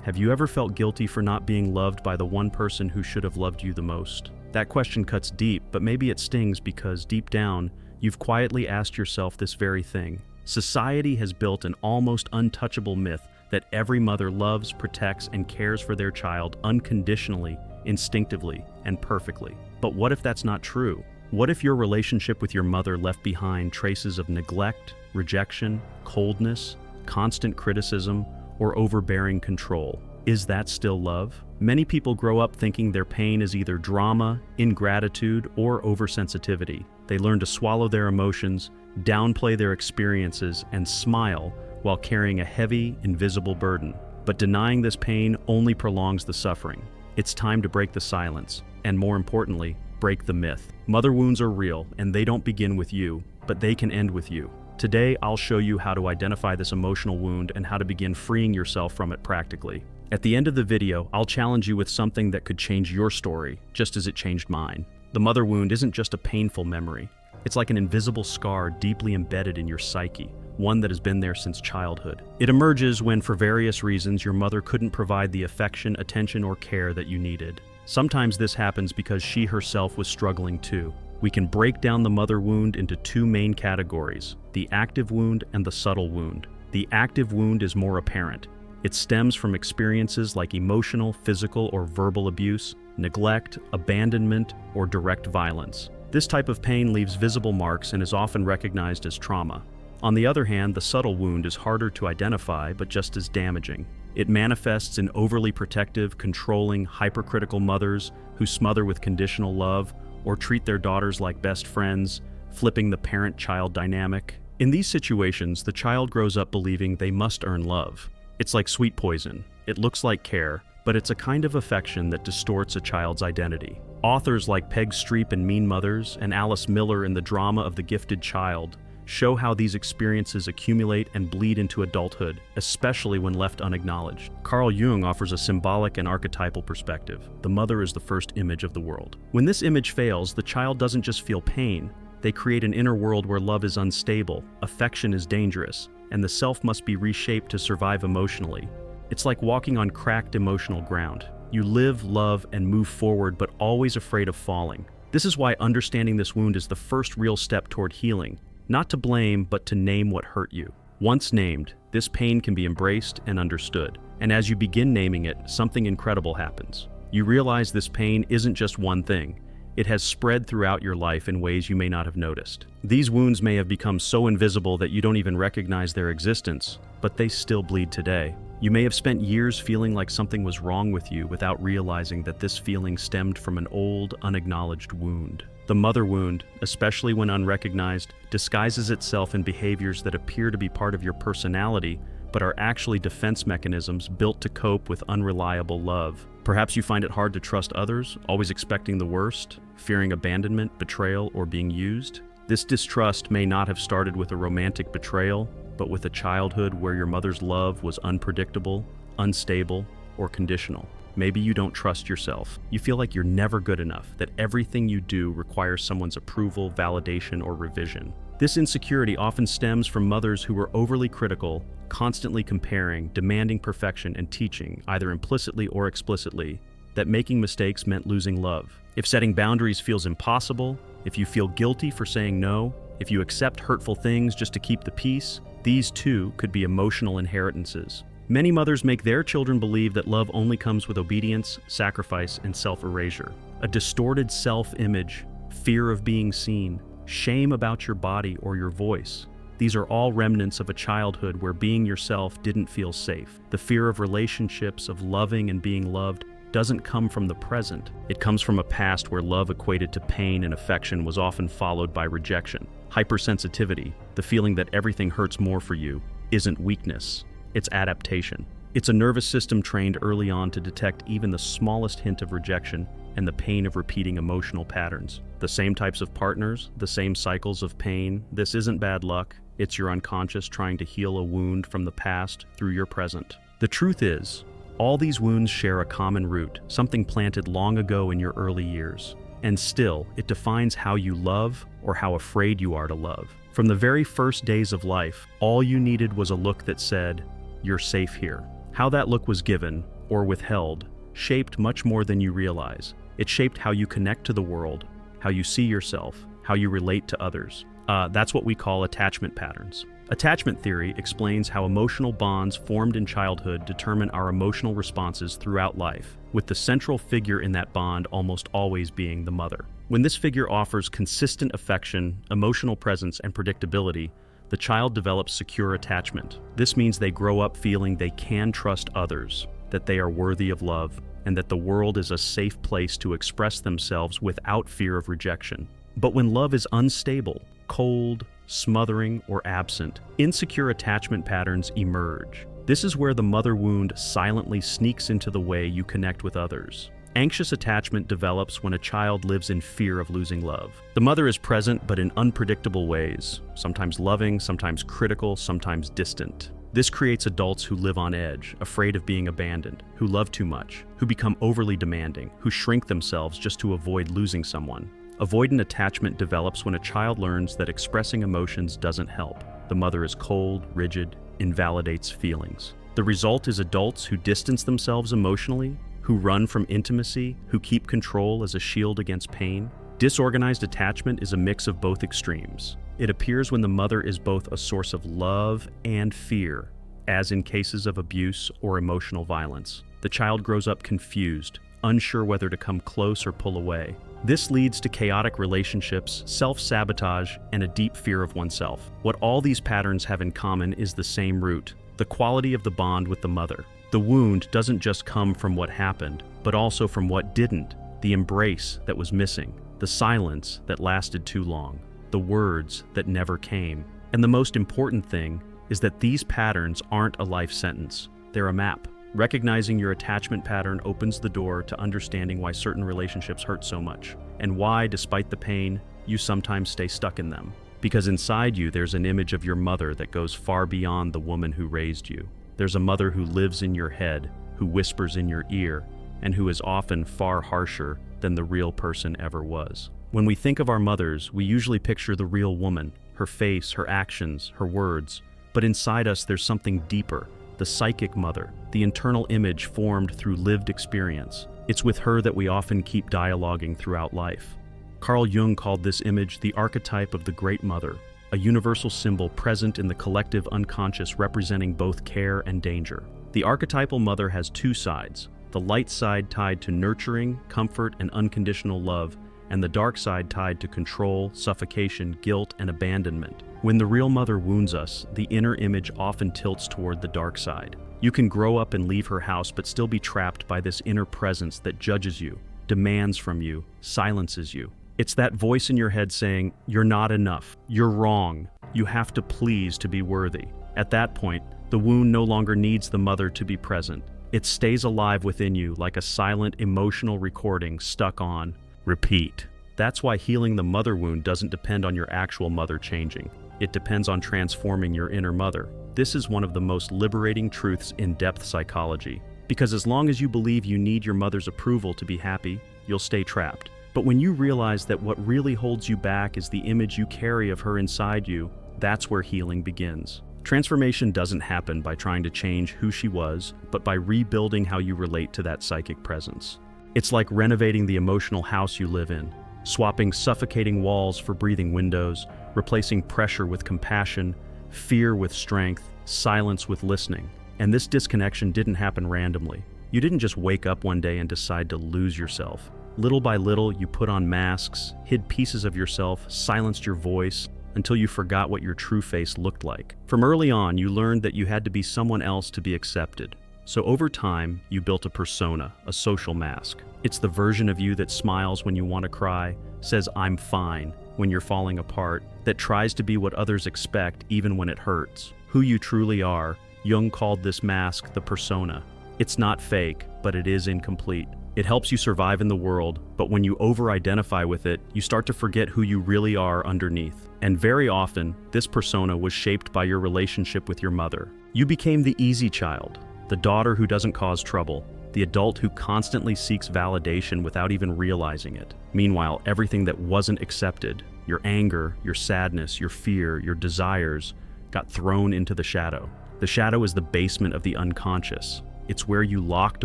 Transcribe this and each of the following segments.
Have you ever felt guilty for not being loved by the one person who should have loved you the most? That question cuts deep, but maybe it stings because deep down, you've quietly asked yourself this very thing. Society has built an almost untouchable myth that every mother loves, protects, and cares for their child unconditionally, instinctively, and perfectly. But what if that's not true? What if your relationship with your mother left behind traces of neglect, rejection, coldness, constant criticism, or overbearing control? Is that still love? Many people grow up thinking their pain is either drama, ingratitude, or oversensitivity. They learn to swallow their emotions, downplay their experiences, and smile while carrying a heavy, invisible burden. But denying this pain only prolongs the suffering. It's time to break the silence, and more importantly, break the myth. Mother wounds are real, and they don't begin with you, but they can end with you. Today, I'll show you how to identify this emotional wound and how to begin freeing yourself from it practically. At the end of the video, I'll challenge you with something that could change your story, just as it changed mine. The mother wound isn't just a painful memory. It's like an invisible scar deeply embedded in your psyche, one that has been there since childhood. It emerges when, for various reasons, your mother couldn't provide the affection, attention, or care that you needed. Sometimes this happens because she herself was struggling too. We can break down the mother wound into two main categories: the active wound and the subtle wound. The active wound is more apparent. It stems from experiences like emotional, physical, or verbal abuse, neglect, abandonment, or direct violence. This type of pain leaves visible marks and is often recognized as trauma. On the other hand, the subtle wound is harder to identify, but just as damaging. It manifests in overly protective, controlling, hypercritical mothers who smother with conditional love or treat their daughters like best friends, flipping the parent-child dynamic. In these situations, the child grows up believing they must earn love. It's like sweet poison. It looks like care, but it's a kind of affection that distorts a child's identity. Authors like Peg Streep in Mean Mothers and Alice Miller in The Drama of the Gifted Child show how these experiences accumulate and bleed into adulthood, especially when left unacknowledged. Carl Jung offers a symbolic and archetypal perspective. The mother is the first image of the world. When this image fails, the child doesn't just feel pain. They create an inner world where love is unstable, affection is dangerous, and the self must be reshaped to survive emotionally. It's like walking on cracked emotional ground. You live, love, and move forward, but always afraid of falling. This is why understanding this wound is the first real step toward healing. Not to blame, but to name what hurt you. Once named, this pain can be embraced and understood. And as you begin naming it, something incredible happens. You realize this pain isn't just one thing. It has spread throughout your life in ways you may not have noticed. These wounds may have become so invisible that you don't even recognize their existence, but they still bleed today. You may have spent years feeling like something was wrong with you without realizing that this feeling stemmed from an old, unacknowledged wound. The mother wound, especially when unrecognized, disguises itself in behaviors that appear to be part of your personality, but are actually defense mechanisms built to cope with unreliable love. Perhaps you find it hard to trust others, always expecting the worst, fearing abandonment, betrayal, or being used. This distrust may not have started with a romantic betrayal, but with a childhood where your mother's love was unpredictable, unstable, or conditional. Maybe you don't trust yourself. You feel like you're never good enough, that everything you do requires someone's approval, validation, or revision. This insecurity often stems from mothers who were overly critical, constantly comparing, demanding perfection, and teaching, either implicitly or explicitly, that making mistakes meant losing love. If setting boundaries feels impossible, if you feel guilty for saying no, if you accept hurtful things just to keep the peace, these too could be emotional inheritances. Many mothers make their children believe that love only comes with obedience, sacrifice, and self-erasure. A distorted self-image, fear of being seen, shame about your body or your voice. These are all remnants of a childhood where being yourself didn't feel safe. The fear of relationships, of loving and being loved, doesn't come from the present. It comes from a past where love equated to pain and affection was often followed by rejection. Hypersensitivity, the feeling that everything hurts more for you, isn't weakness. It's adaptation. It's a nervous system trained early on to detect even the smallest hint of rejection and the pain of repeating emotional patterns. The same types of partners, the same cycles of pain. This isn't bad luck. It's your unconscious trying to heal a wound from the past through your present. The truth is, all these wounds share a common root, something planted long ago in your early years. And still, it defines how you love or how afraid you are to love. From the very first days of life, all you needed was a look that said, "You're safe here." How that look was given, or withheld, shaped much more than you realize. It shaped how you connect to the world, how you see yourself, how you relate to others. That's what we call attachment patterns. Attachment theory explains how emotional bonds formed in childhood determine our emotional responses throughout life, with the central figure in that bond almost always being the mother. When this figure offers consistent affection, emotional presence, and predictability, the child develops secure attachment. This means they grow up feeling they can trust others, that they are worthy of love, and that the world is a safe place to express themselves without fear of rejection. But when love is unstable, cold, smothering, or absent, insecure attachment patterns emerge. This is where the mother wound silently sneaks into the way you connect with others. Anxious attachment develops when a child lives in fear of losing love. The mother is present, but in unpredictable ways, sometimes loving, sometimes critical, sometimes distant. This creates adults who live on edge, afraid of being abandoned, who love too much, who become overly demanding, who shrink themselves just to avoid losing someone. Avoidant attachment develops when a child learns that expressing emotions doesn't help. The mother is cold, rigid, invalidates feelings. The result is adults who distance themselves emotionally, who run from intimacy, who keep control as a shield against pain. Disorganized attachment is a mix of both extremes. It appears when the mother is both a source of love and fear, as in cases of abuse or emotional violence. The child grows up confused, unsure whether to come close or pull away. This leads to chaotic relationships, self-sabotage, and a deep fear of oneself. What all these patterns have in common is the same root: the quality of the bond with the mother. The wound doesn't just come from what happened, but also from what didn't: the embrace that was missing, the silence that lasted too long, the words that never came. And the most important thing is that these patterns aren't a life sentence. They're a map. Recognizing your attachment pattern opens the door to understanding why certain relationships hurt so much, and why, despite the pain, you sometimes stay stuck in them. Because inside you, there's an image of your mother that goes far beyond the woman who raised you. There's a mother who lives in your head, who whispers in your ear, and who is often far harsher than the real person ever was. When we think of our mothers, we usually picture the real woman, her face, her actions, her words. But inside us, there's something deeper: the psychic mother, the internal image formed through lived experience. It's with her that we often keep dialoguing throughout life. Carl Jung called this image the archetype of the Great Mother, a universal symbol present in the collective unconscious representing both care and danger. The archetypal mother has two sides: the light side tied to nurturing, comfort, and unconditional love, and the dark side tied to control, suffocation, guilt, and abandonment. When the real mother wounds us, the inner image often tilts toward the dark side. You can grow up and leave her house but still be trapped by this inner presence that judges you, demands from you, silences you. It's that voice in your head saying, "You're not enough, you're wrong, you have to please to be worthy." At that point, the wound no longer needs the mother to be present. It stays alive within you like a silent, emotional recording stuck on repeat. That's why healing the mother wound doesn't depend on your actual mother changing. It depends on transforming your inner mother. This is one of the most liberating truths in depth psychology. Because as long as you believe you need your mother's approval to be happy, you'll stay trapped. But when you realize that what really holds you back is the image you carry of her inside you, that's where healing begins. Transformation doesn't happen by trying to change who she was, but by rebuilding how you relate to that psychic presence. It's like renovating the emotional house you live in, swapping suffocating walls for breathing windows, replacing pressure with compassion, fear with strength, silence with listening. And this disconnection didn't happen randomly. You didn't just wake up one day and decide to lose yourself. Little by little, you put on masks, hid pieces of yourself, silenced your voice, until you forgot what your true face looked like. From early on, you learned that you had to be someone else to be accepted. So over time, you built a persona, a social mask. It's the version of you that smiles when you want to cry, says "I'm fine" when you're falling apart, that tries to be what others expect even when it hurts. Who you truly are, Jung called this mask the persona. It's not fake, but it is incomplete. It helps you survive in the world, but when you over-identify with it, you start to forget who you really are underneath. And very often, this persona was shaped by your relationship with your mother. You became the easy child, the daughter who doesn't cause trouble, the adult who constantly seeks validation without even realizing it. Meanwhile, everything that wasn't accepted, your anger, your sadness, your fear, your desires, got thrown into the shadow. The shadow is the basement of the unconscious. It's where you locked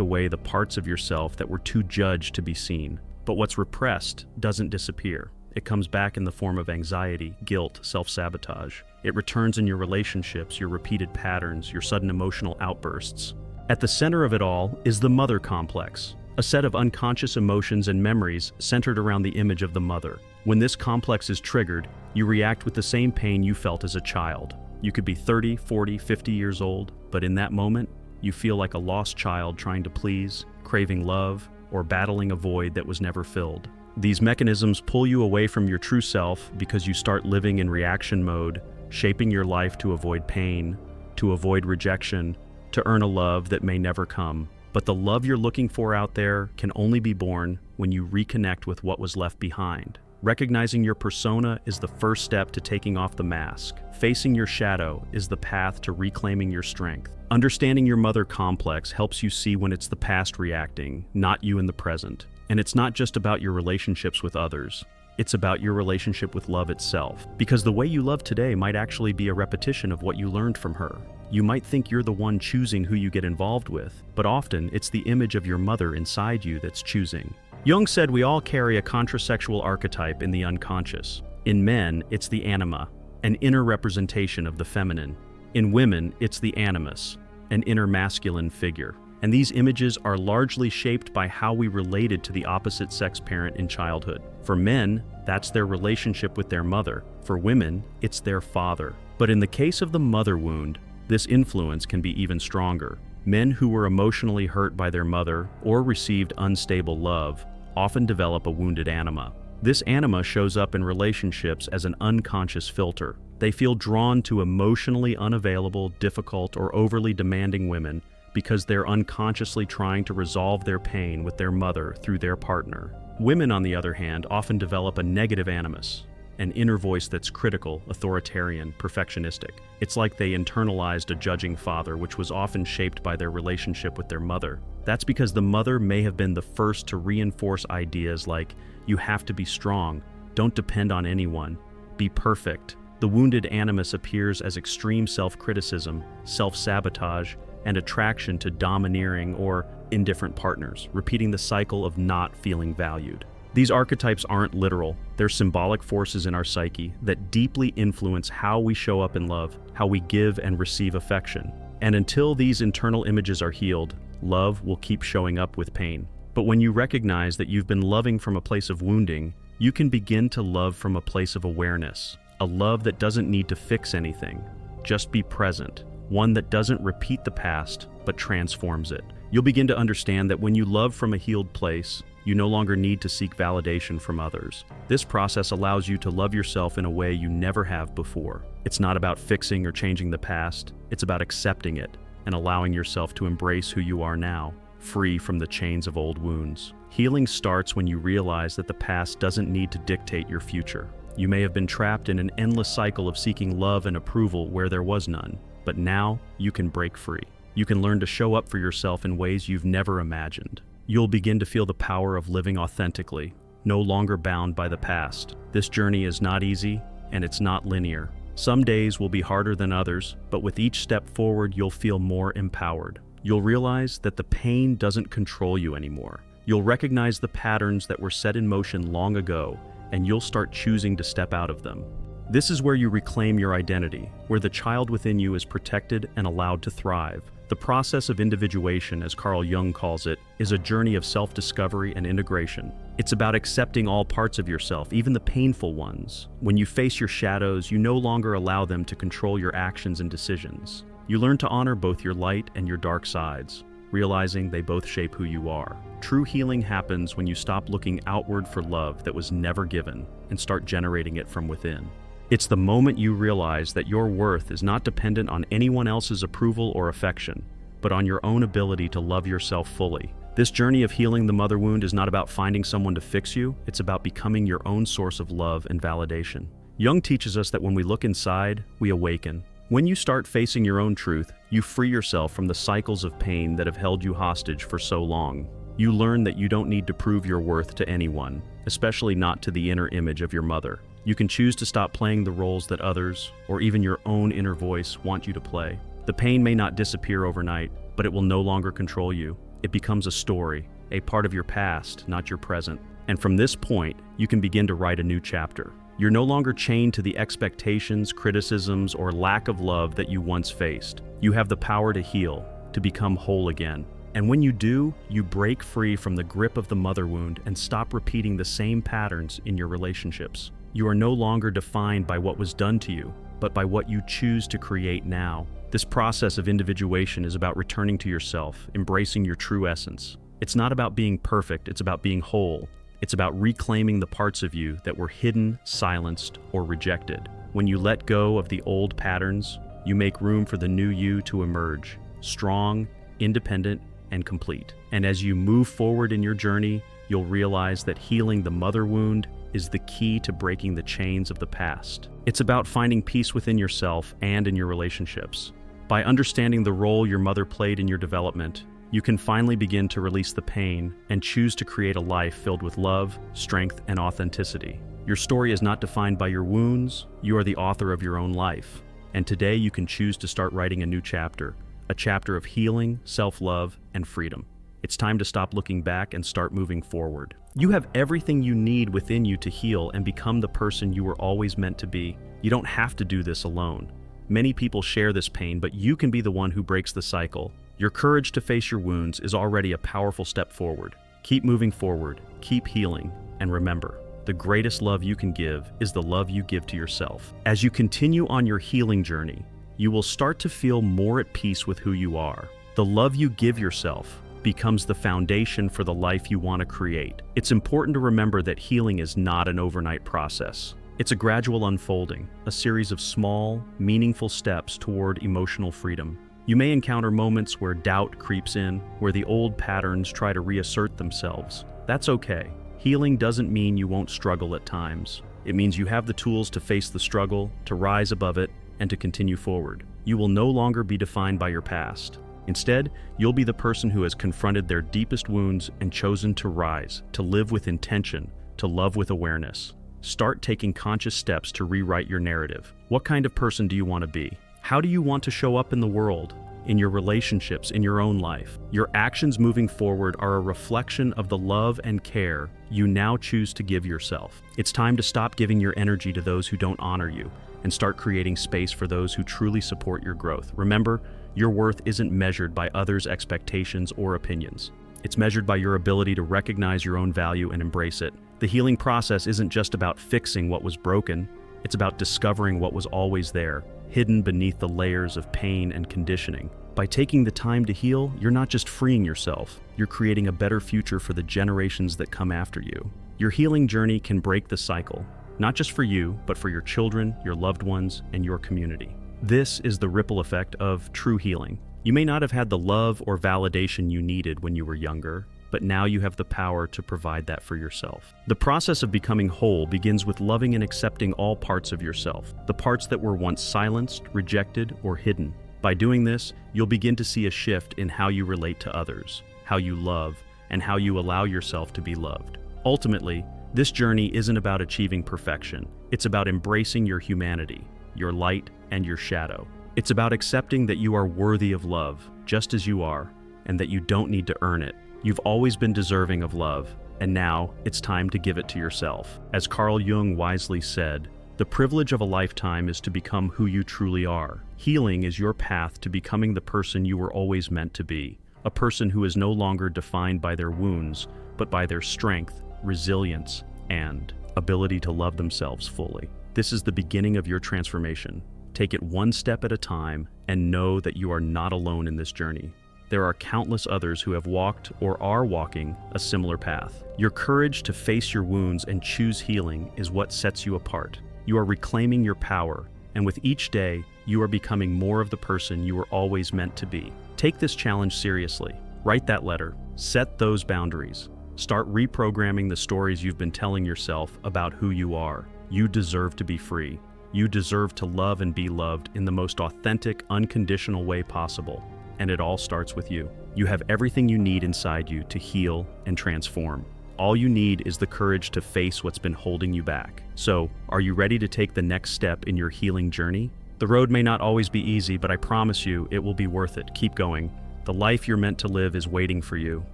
away the parts of yourself that were too judged to be seen. But what's repressed doesn't disappear. It comes back in the form of anxiety, guilt, self-sabotage. It returns in your relationships, your repeated patterns, your sudden emotional outbursts. At the center of it all is the mother complex, a set of unconscious emotions and memories centered around the image of the mother. When this complex is triggered, you react with the same pain you felt as a child. You could be 30, 40, 50 years old, but in that moment, you feel like a lost child trying to please, craving love, or battling a void that was never filled. These mechanisms pull you away from your true self because you start living in reaction mode, shaping your life to avoid pain, to avoid rejection, to earn a love that may never come. But the love you're looking for out there can only be born when you reconnect with what was left behind. Recognizing your persona is the first step to taking off the mask. Facing your shadow is the path to reclaiming your strength. Understanding your mother complex helps you see when it's the past reacting, not you in the present. And it's not just about your relationships with others. It's about your relationship with love itself. Because the way you love today might actually be a repetition of what you learned from her. You might think you're the one choosing who you get involved with, but often it's the image of your mother inside you that's choosing. Jung said we all carry a contrasexual archetype in the unconscious. In men, it's the anima, an inner representation of the feminine. In women, it's the animus, an inner masculine figure. And these images are largely shaped by how we related to the opposite sex parent in childhood. For men, that's their relationship with their mother. For women, it's their father. But in the case of the mother wound, this influence can be even stronger. Men who were emotionally hurt by their mother or received unstable love often develop a wounded anima. This anima shows up in relationships as an unconscious filter. They feel drawn to emotionally unavailable, difficult, or overly demanding women because they're unconsciously trying to resolve their pain with their mother through their partner. Women, on the other hand, often develop a negative animus, an inner voice that's critical, authoritarian, perfectionistic. It's like they internalized a judging father, which was often shaped by their relationship with their mother. That's because the mother may have been the first to reinforce ideas like, you have to be strong, don't depend on anyone, be perfect. The wounded animus appears as extreme self-criticism, self-sabotage, and attraction to domineering or indifferent partners, repeating the cycle of not feeling valued. These archetypes aren't literal, they're symbolic forces in our psyche that deeply influence how we show up in love, how we give and receive affection. And until these internal images are healed, love will keep showing up with pain. But when you recognize that you've been loving from a place of wounding, you can begin to love from a place of awareness, a love that doesn't need to fix anything, just be present, one that doesn't repeat the past, but transforms it. You'll begin to understand that when you love from a healed place, you no longer need to seek validation from others. This process allows you to love yourself in a way you never have before. It's not about fixing or changing the past, it's about accepting it and allowing yourself to embrace who you are now, free from the chains of old wounds. Healing starts when you realize that the past doesn't need to dictate your future. You may have been trapped in an endless cycle of seeking love and approval where there was none, but now you can break free. You can learn to show up for yourself in ways you've never imagined. You'll begin to feel the power of living authentically, no longer bound by the past. This journey is not easy, and it's not linear. Some days will be harder than others, but with each step forward, you'll feel more empowered. You'll realize that the pain doesn't control you anymore. You'll recognize the patterns that were set in motion long ago, and you'll start choosing to step out of them. This is where you reclaim your identity, where the child within you is protected and allowed to thrive. The process of individuation, as Carl Jung calls it, is a journey of self-discovery and integration. It's about accepting all parts of yourself, even the painful ones. When you face your shadows, you no longer allow them to control your actions and decisions. You learn to honor both your light and your dark sides, realizing they both shape who you are. True healing happens when you stop looking outward for love that was never given and start generating it from within. It's the moment you realize that your worth is not dependent on anyone else's approval or affection, but on your own ability to love yourself fully. This journey of healing the mother wound is not about finding someone to fix you, it's about becoming your own source of love and validation. Jung teaches us that when we look inside, we awaken. When you start facing your own truth, you free yourself from the cycles of pain that have held you hostage for so long. You learn that you don't need to prove your worth to anyone, especially not to the inner image of your mother. You can choose to stop playing the roles that others, or even your own inner voice, want you to play. The pain may not disappear overnight, but it will no longer control you. It becomes a story, a part of your past, not your present. And from this point, you can begin to write a new chapter. You're no longer chained to the expectations, criticisms, or lack of love that you once faced. You have the power to heal, to become whole again. And when you do, you break free from the grip of the mother wound and stop repeating the same patterns in your relationships. You are no longer defined by what was done to you, but by what you choose to create now. This process of individuation is about returning to yourself, embracing your true essence. It's not about being perfect, it's about being whole. It's about reclaiming the parts of you that were hidden, silenced, or rejected. When you let go of the old patterns, you make room for the new you to emerge, strong, independent, and complete. And as you move forward in your journey, you'll realize that healing the mother wound is the key to breaking the chains of the past. It's about finding peace within yourself and in your relationships. By understanding the role your mother played in your development, you can finally begin to release the pain and choose to create a life filled with love, strength, and authenticity. Your story is not defined by your wounds. You are the author of your own life. And today you can choose to start writing a new chapter, a chapter of healing, self-love, and freedom. It's time to stop looking back and start moving forward. You have everything you need within you to heal and become the person you were always meant to be. You don't have to do this alone. Many people share this pain, but you can be the one who breaks the cycle. Your courage to face your wounds is already a powerful step forward. Keep moving forward, keep healing, and remember, the greatest love you can give is the love you give to yourself. As you continue on your healing journey, you will start to feel more at peace with who you are. The love you give yourself becomes the foundation for the life you want to create. It's important to remember that healing is not an overnight process. It's a gradual unfolding, a series of small, meaningful steps toward emotional freedom. You may encounter moments where doubt creeps in, where the old patterns try to reassert themselves. That's okay. Healing doesn't mean you won't struggle at times. It means you have the tools to face the struggle, to rise above it, and to continue forward. You will no longer be defined by your past. Instead, you'll be the person who has confronted their deepest wounds and chosen to rise, to live with intention, to love with awareness. Start taking conscious steps to rewrite your narrative. What kind of person do you want to be? How do you want to show up in the world, in your relationships, in your own life? Your actions moving forward are a reflection of the love and care you now choose to give yourself. It's time to stop giving your energy to those who don't honor you and start creating space for those who truly support your growth. Remember, your worth isn't measured by others' expectations or opinions. It's measured by your ability to recognize your own value and embrace it. The healing process isn't just about fixing what was broken. It's about discovering what was always there, hidden beneath the layers of pain and conditioning. By taking the time to heal, you're not just freeing yourself, you're creating a better future for the generations that come after you. Your healing journey can break the cycle, not just for you, but for your children, your loved ones, and your community. This is the ripple effect of true healing. You may not have had the love or validation you needed when you were younger, but now you have the power to provide that for yourself. The process of becoming whole begins with loving and accepting all parts of yourself, the parts that were once silenced, rejected, or hidden. By doing this, you'll begin to see a shift in how you relate to others, how you love, and how you allow yourself to be loved. Ultimately, this journey isn't about achieving perfection. It's about embracing your humanity, your light, and your shadow. It's about accepting that you are worthy of love, just as you are, and that you don't need to earn it. You've always been deserving of love, and now it's time to give it to yourself. As Carl Jung wisely said, the privilege of a lifetime is to become who you truly are. Healing is your path to becoming the person you were always meant to be, a person who is no longer defined by their wounds, but by their strength, resilience, and ability to love themselves fully. This is the beginning of your transformation. Take it one step at a time and know that you are not alone in this journey. There are countless others who have walked or are walking a similar path. Your courage to face your wounds and choose healing is what sets you apart. You are reclaiming your power, and with each day, you are becoming more of the person you were always meant to be. Take this challenge seriously. Write that letter. Set those boundaries. Start reprogramming the stories you've been telling yourself about who you are. You deserve to be free. You deserve to love and be loved in the most authentic, unconditional way possible. And it all starts with you. You have everything you need inside you to heal and transform. All you need is the courage to face what's been holding you back. So, are you ready to take the next step in your healing journey? The road may not always be easy, but I promise you it will be worth it. Keep going. The life you're meant to live is waiting for you.